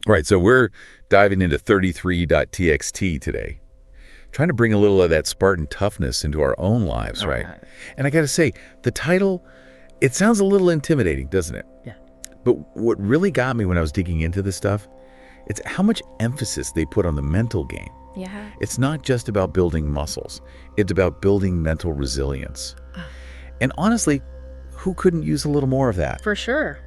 Right, so we're diving into 33.txt today, trying to bring a little of that Spartan toughness into our own lives, right? And I got to say, the title, it sounds a little intimidating, doesn't it? Yeah. But what really got me when I was digging into this stuff, it's how much emphasis they put on the mental game. Yeah. It's not just about building muscles. It's about building mental resilience. And honestly, who couldn't use a little more of that? For sure.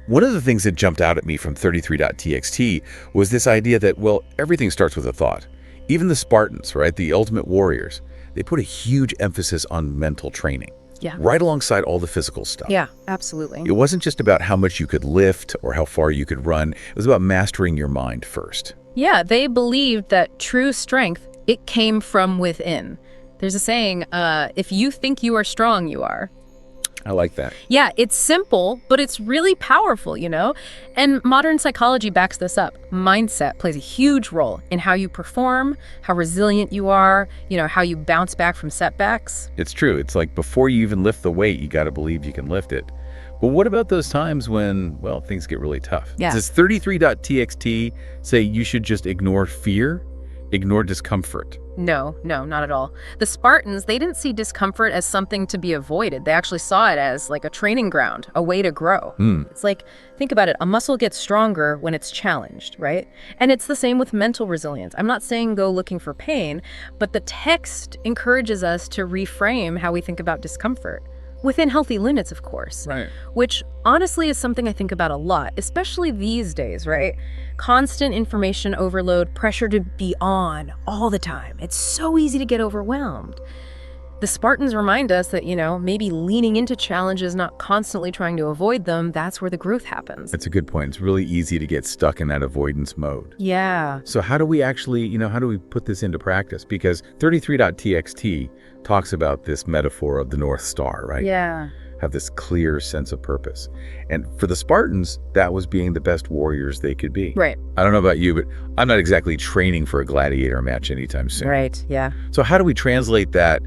One of the things that jumped out at me from 33.txt was this idea that, well, everything starts with a thought. Even the Spartans, right, the ultimate warriors, they put a huge emphasis on mental training. Yeah. Right alongside all the physical stuff. Yeah, absolutely. It wasn't just about how much you could lift or how far you could run. It was about mastering your mind first. Yeah, they believed that true strength, it came from within. There's a saying, if you think you are strong, you are. I like that. Yeah, it's simple, but it's really powerful, And modern psychology backs this up. Mindset plays a huge role in how you perform, how resilient you are, how you bounce back from setbacks. It's true. It's like before you even lift the weight, you got to believe you can lift it. But what about those times when, well, things get really tough? Yeah. Does 33.txt say you should just ignore fear, ignore discomfort? No, not at all. The Spartans, they didn't see discomfort as something to be avoided. They actually saw it as like a training ground, a way to grow. It's like, think about it, a muscle gets stronger when it's challenged, right? And it's the same with mental resilience. I'm not saying go looking for pain, but the text encourages us to reframe how we think about discomfort. Within healthy limits, of course. Right. Which honestly is something I think about a lot, especially these days, right? Constant information overload, pressure to be on all the time. It's so easy to get overwhelmed. The Spartans remind us that, maybe leaning into challenges, not constantly trying to avoid them, that's where the growth happens. That's a good point. It's really easy to get stuck in that avoidance mode. Yeah. So how do we actually, how do we put this into practice? Because 33.txt talks about this metaphor of the North Star, right? Yeah. Have this clear sense of purpose. And for the Spartans, that was being the best warriors they could be. Right. I don't know about you, but I'm not exactly training for a gladiator match anytime soon. Right, yeah. So how do we translate that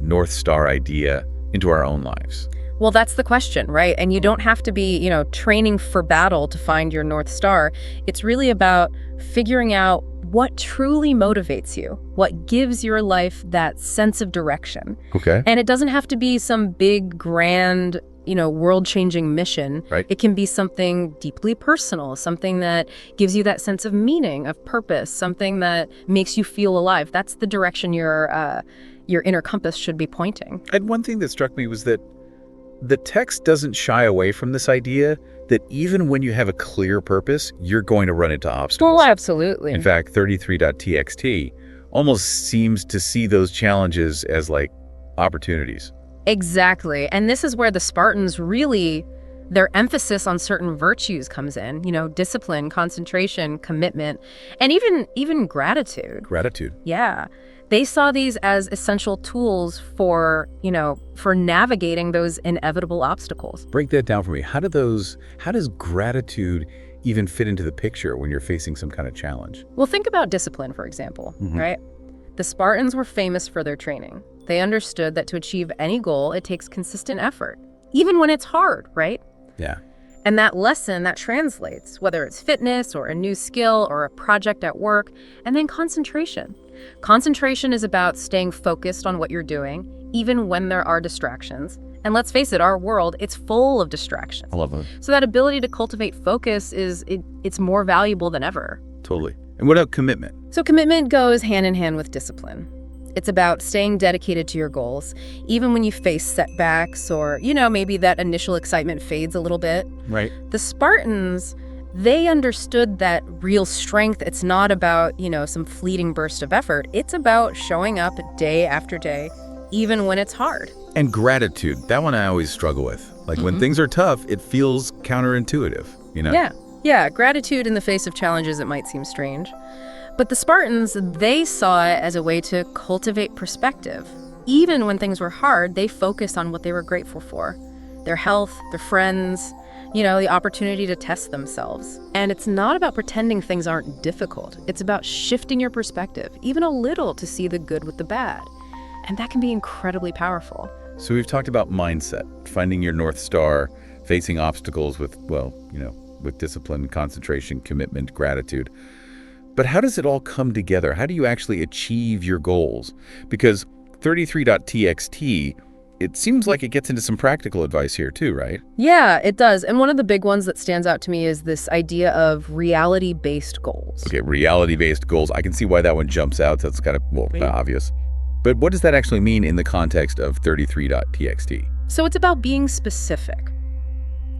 North Star idea into our own lives? Well, that's the question, right? And you don't have to be, training for battle to find your North Star. It's really about figuring out what truly motivates you, what gives your life that sense of direction. Okay. And it doesn't have to be some big, grand, world-changing mission. Right. It can be something deeply personal, something that gives you that sense of meaning, of purpose, something that makes you feel alive. That's the direction your inner compass should be pointing. And one thing that struck me was that the text doesn't shy away from this idea that even when you have a clear purpose, you're going to run into obstacles. Well, absolutely. In fact, 33.txt almost seems to see those challenges as like opportunities. Exactly. And this is where the Spartans really, their emphasis on certain virtues comes in, discipline, concentration, commitment, and even gratitude. Gratitude. Yeah. They saw these as essential tools for navigating those inevitable obstacles. Break that down for me. How does gratitude even fit into the picture when you're facing some kind of challenge? Well, think about discipline, for example, right? The Spartans were famous for their training. They understood that to achieve any goal, it takes consistent effort, even when it's hard, right? Yeah. And that lesson, that translates, whether it's fitness or a new skill or a project at work, and then concentration. Concentration is about staying focused on what you're doing, even when there are distractions. And let's face it, our world, it's full of distractions. I love it. So that ability to cultivate focus it's more valuable than ever. Totally. And what about commitment? So commitment goes hand in hand with discipline. It's about staying dedicated to your goals, even when you face setbacks or, maybe that initial excitement fades a little bit. Right. The Spartans, they understood that real strength, it's not about, some fleeting burst of effort. It's about showing up day after day, even when it's hard. And gratitude, that one I always struggle with. Like when things are tough, it feels counterintuitive, Yeah, gratitude in the face of challenges, it might seem strange. But the Spartans, they saw it as a way to cultivate perspective. Even when things were hard, they focused on what they were grateful for. Their health, their friends, the opportunity to test themselves. And it's not about pretending things aren't difficult. It's about shifting your perspective, even a little, to see the good with the bad. And that can be incredibly powerful. So we've talked about mindset, finding your North Star, facing obstacles with, with discipline, concentration, commitment, gratitude. But how does it all come together? How do you actually achieve your goals? Because 33.txt, it seems like it gets into some practical advice here too, right? Yeah, it does. And one of the big ones that stands out to me is this idea of reality-based goals. Okay, reality-based goals. I can see why that one jumps out. That's kind of, well, obvious. But what does that actually mean in the context of 33.txt? So it's about being specific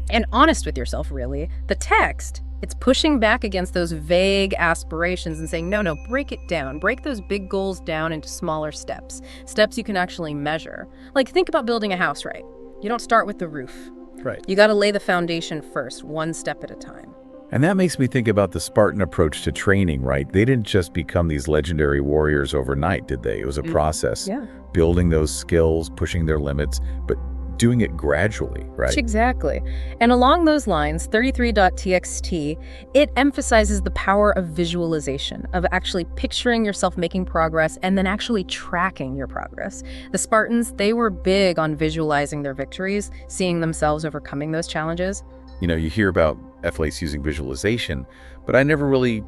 and honest with yourself, really. The text, it's pushing back against those vague aspirations and saying, no, break it down. Break those big goals down into smaller steps, steps you can actually measure. Like, think about building a house, right? You don't start with the roof. Right. You got to lay the foundation first, one step at a time. And that makes me think about the Spartan approach to training, right? They didn't just become these legendary warriors overnight, did they? It was a process. Yeah. Building those skills, pushing their limits, but doing it gradually, right? Exactly. And along those lines, 33.txt, it emphasizes the power of visualization, of actually picturing yourself making progress and then actually tracking your progress. The Spartans, they were big on visualizing their victories, seeing themselves overcoming those challenges. You know, you hear about athletes using visualization, but I never really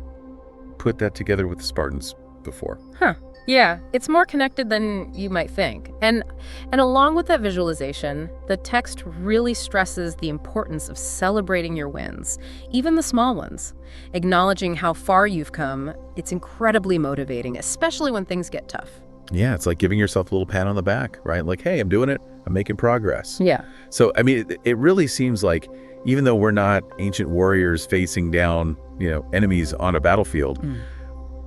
put that together with the Spartans before. Huh. Yeah, it's more connected than you might think. And along with that visualization, the text really stresses the importance of celebrating your wins, even the small ones. Acknowledging how far you've come, it's incredibly motivating, especially when things get tough. Yeah, it's like giving yourself a little pat on the back, right? Like, hey, I'm doing it. I'm making progress. Yeah. So, I mean, it really seems like even though we're not ancient warriors facing down, enemies on a battlefield,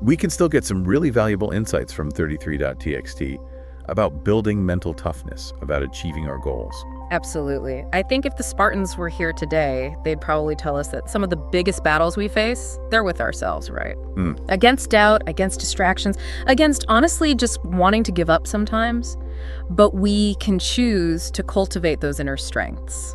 we can still get some really valuable insights from 33.txt about building mental toughness, about achieving our goals. Absolutely. I think if the Spartans were here today, they'd probably tell us that some of the biggest battles we face, they're with ourselves, right? Against doubt, against distractions, against honestly just wanting to give up sometimes. But we can choose to cultivate those inner strengths.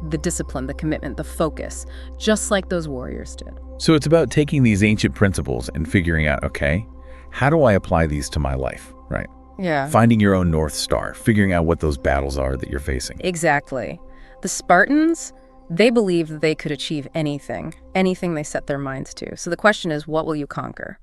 The discipline, the commitment, the focus, just like those warriors did. So it's about taking these ancient principles and figuring out, okay, how do I apply these to my life, right? Yeah. Finding your own North Star, figuring out what those battles are that you're facing. Exactly. The Spartans, they believed that they could achieve anything they set their minds to. So the question is, what will you conquer?